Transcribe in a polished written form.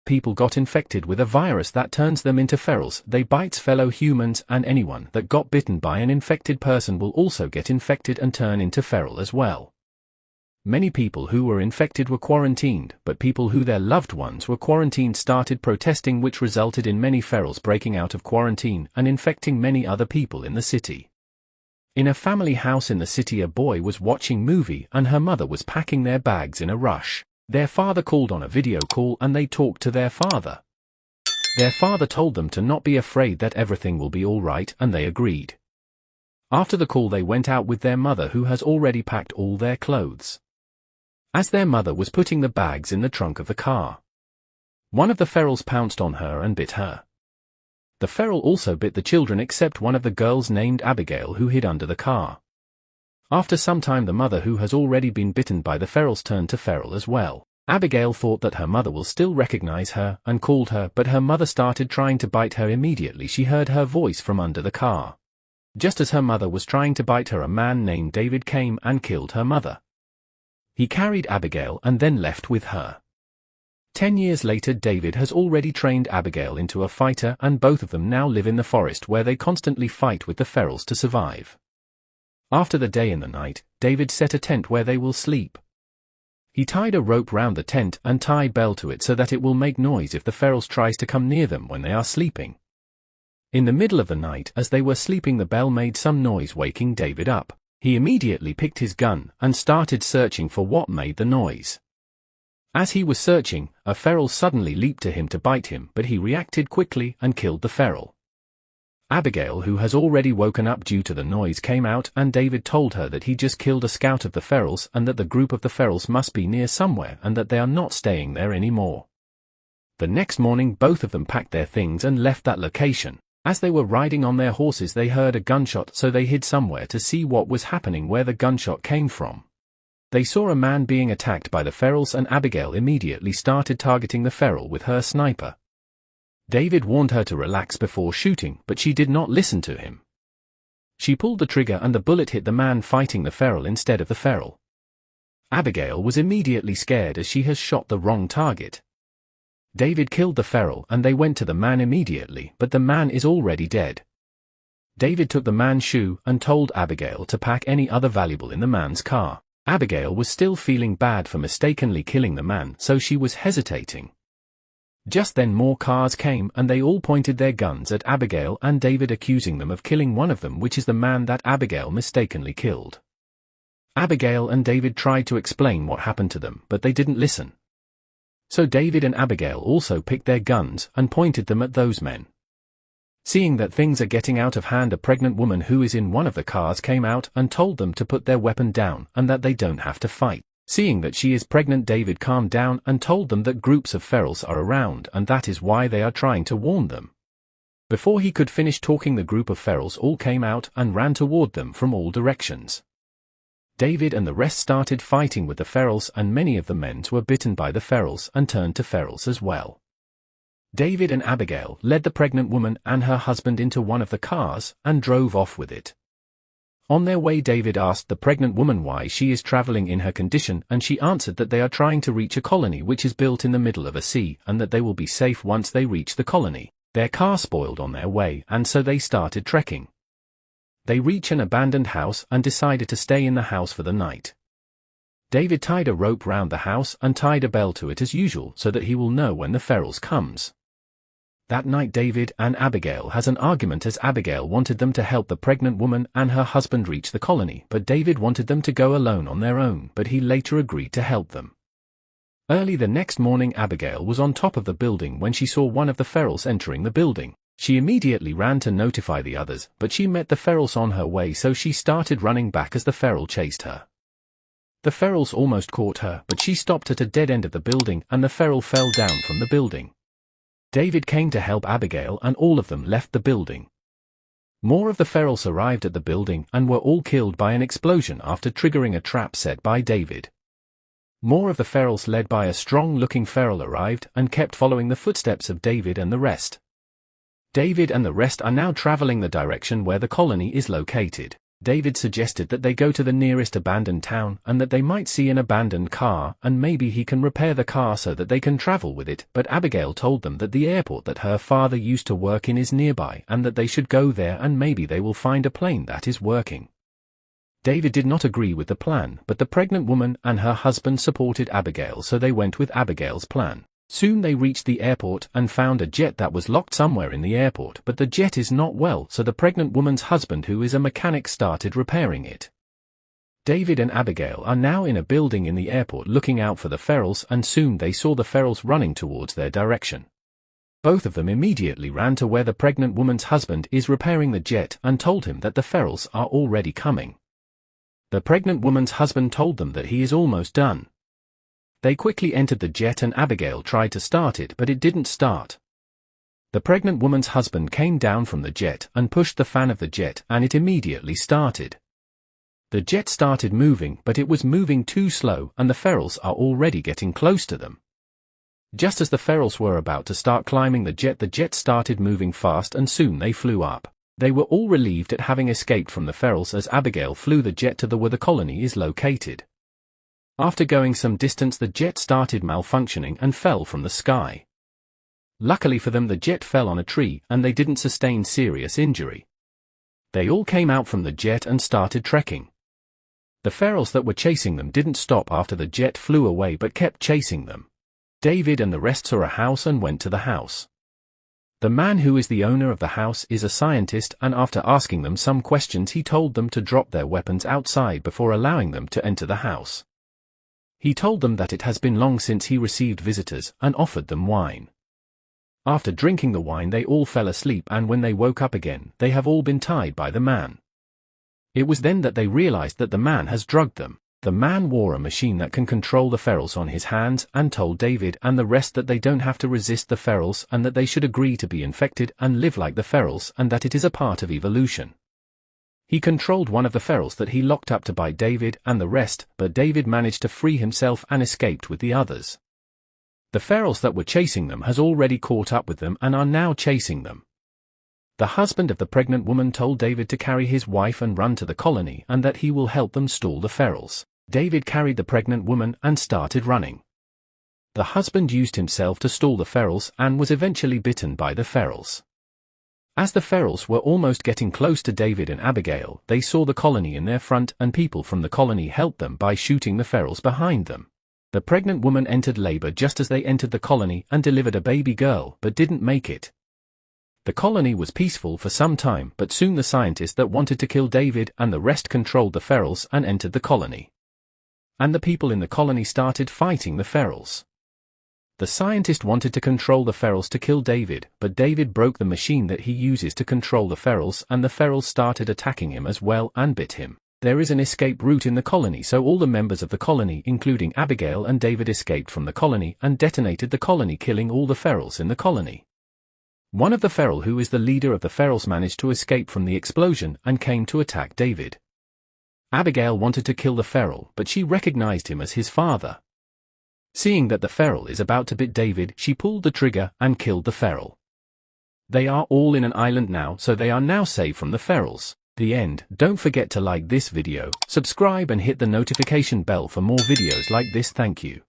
people got infected with a virus that turns them into ferals. They bites fellow humans, and anyone that got bitten by an infected person will also get infected and turn into feral as well. Many people who were infected were quarantined, but people who their loved ones were quarantined started protesting, which resulted in many ferals breaking out of quarantine and infecting many other people in the city. In a family house in the city, a boy was watching movie and her mother was packing their bags in a rush. Their father called on a video call and they talked to their father. Their father told them to not be afraid, that everything will be all right, and they agreed. After the call, they went out with their mother, who has already packed all their clothes. As their mother was putting the bags in the trunk of the car, one of the ferals pounced on her and bit her. The feral also bit the children except one of the girls named Abigail, who hid under the car. After some time, the mother, who has already been bitten by the ferals, turned to feral as well. Abigail thought that her mother will still recognize her and called her, but her mother started trying to bite her. Immediately she heard her voice from under the car. Just as her mother was trying to bite her, a man named David came and killed her mother. He carried Abigail and then left with her. 10 years later, David has already trained Abigail into a fighter, and both of them now live in the forest where they constantly fight with the ferals to survive. After the day and the night, David set a tent where they will sleep. He tied a rope round the tent and tied a bell to it so that it will make noise if the ferals tries to come near them when they are sleeping. In the middle of the night, as they were sleeping, the bell made some noise, waking David up. He immediately picked his gun and started searching for what made the noise. As he was searching, a feral suddenly leaped to him to bite him, but he reacted quickly and killed the feral. Abigail, who has already woken up due to the noise, came out, and David told her that he just killed a scout of the ferals and that the group of the ferals must be near somewhere and that they are not staying there anymore. The next morning, both of them packed their things and left that location. As they were riding on their horses, they heard a gunshot, so they hid somewhere to see what was happening where the gunshot came from. They saw a man being attacked by the ferals, and Abigail immediately started targeting the feral with her sniper. David warned her to relax before shooting, but she did not listen to him. She pulled the trigger and the bullet hit the man fighting the feral instead of the feral. Abigail was immediately scared as she has shot the wrong target. David killed the feral and they went to the man immediately, but the man is already dead. David took the man's shoe and told Abigail to pack any other valuable in the man's car. Abigail was still feeling bad for mistakenly killing the man, so she was hesitating. Just then more cars came and they all pointed their guns at Abigail and David, accusing them of killing one of them, which is the man that Abigail mistakenly killed. Abigail and David tried to explain what happened to them, but they didn't listen. So David and Abigail also picked their guns and pointed them at those men. Seeing that things are getting out of hand, a pregnant woman who is in one of the cars came out and told them to put their weapon down and that they don't have to fight. Seeing that she is pregnant, David calmed down and told them that groups of ferals are around and that is why they are trying to warn them. Before he could finish talking, the group of ferals all came out and ran toward them from all directions. David and the rest started fighting with the ferals, and many of the men were bitten by the ferals and turned to ferals as well. David and Abigail led the pregnant woman and her husband into one of the cars and drove off with it. On their way, David asked the pregnant woman why she is traveling in her condition, and she answered that they are trying to reach a colony which is built in the middle of a sea and that they will be safe once they reach the colony. Their car spoiled on their way and so they started trekking. They reach an abandoned house and decided to stay in the house for the night. David tied a rope round the house and tied a bell to it as usual so that he will know when the ferals comes. That night David and Abigail has an argument as Abigail wanted them to help the pregnant woman and her husband reach the colony, but David wanted them to go alone on their own, but he later agreed to help them. Early the next morning, Abigail was on top of the building when she saw one of the ferals entering the building. She immediately ran to notify the others, but she met the ferals on her way, so she started running back as the feral chased her. The ferals almost caught her, but she stopped at a dead end of the building and the feral fell down from the building. David came to help Abigail and all of them left the building. More of the ferals arrived at the building and were all killed by an explosion after triggering a trap set by David. More of the ferals led by a strong-looking feral arrived and kept following the footsteps of David and the rest. David and the rest are now traveling the direction where the colony is located. David suggested that they go to the nearest abandoned town and that they might see an abandoned car and maybe he can repair the car so that they can travel with it, but Abigail told them that the airport that her father used to work in is nearby and that they should go there and maybe they will find a plane that is working. David did not agree with the plan, but the pregnant woman and her husband supported Abigail, so they went with Abigail's plan. Soon they reached the airport and found a jet that was locked somewhere in the airport, but the jet is not well, so the pregnant woman's husband, who is a mechanic, started repairing it. David and Abigail are now in a building in the airport looking out for the ferals, and soon they saw the ferals running towards their direction. Both of them immediately ran to where the pregnant woman's husband is repairing the jet and told him that the ferals are already coming. The pregnant woman's husband told them that he is almost done. They quickly entered the jet and Abigail tried to start it, but it didn't start. The pregnant woman's husband came down from the jet and pushed the fan of the jet and it immediately started. The jet started moving, but it was moving too slow and the ferals are already getting close to them. Just as the ferals were about to start climbing the jet started moving fast and soon they flew up. They were all relieved at having escaped from the ferals as Abigail flew the jet to where the colony is located. After going some distance, the jet started malfunctioning and fell from the sky. Luckily for them, the jet fell on a tree and they didn't sustain serious injury. They all came out from the jet and started trekking. The ferals that were chasing them didn't stop after the jet flew away but kept chasing them. David and the rest saw a house and went to the house. The man who is the owner of the house is a scientist, and after asking them some questions he told them to drop their weapons outside before allowing them to enter the house. He told them that it has been long since he received visitors and offered them wine. After drinking the wine they all fell asleep, and when they woke up again they have all been tied by the man. It was then that they realized that the man has drugged them. The man wore a machine that can control the ferals on his hands and told David and the rest that they don't have to resist the ferals and that they should agree to be infected and live like the ferals and that it is a part of evolution. He controlled one of the ferals that he locked up to bite David and the rest, but David managed to free himself and escaped with the others. The ferals that were chasing them has already caught up with them and are now chasing them. The husband of the pregnant woman told David to carry his wife and run to the colony and that he will help them stall the ferals. David carried the pregnant woman and started running. The husband used himself to stall the ferals and was eventually bitten by the ferals. As the ferals were almost getting close to David and Abigail, they saw the colony in their front and people from the colony helped them by shooting the ferals behind them. The pregnant woman entered labor just as they entered the colony and delivered a baby girl but didn't make it. The colony was peaceful for some time, but soon the scientist that wanted to kill David and the rest controlled the ferals and entered the colony. And the people in the colony started fighting the ferals. The scientist wanted to control the ferals to kill David, but David broke the machine that he uses to control the ferals and the ferals started attacking him as well and bit him. There is an escape route in the colony, so all the members of the colony including Abigail and David escaped from the colony and detonated the colony, killing all the ferals in the colony. One of the feral who is the leader of the ferals managed to escape from the explosion and came to attack David. Abigail wanted to kill the feral, but she recognized him as his father. Seeing that the feral is about to bite David, she pulled the trigger and killed the feral. They are all in an island now, so they are now safe from the ferals. The end. Don't forget to like this video, subscribe and hit the notification bell for more videos like this. Thank you.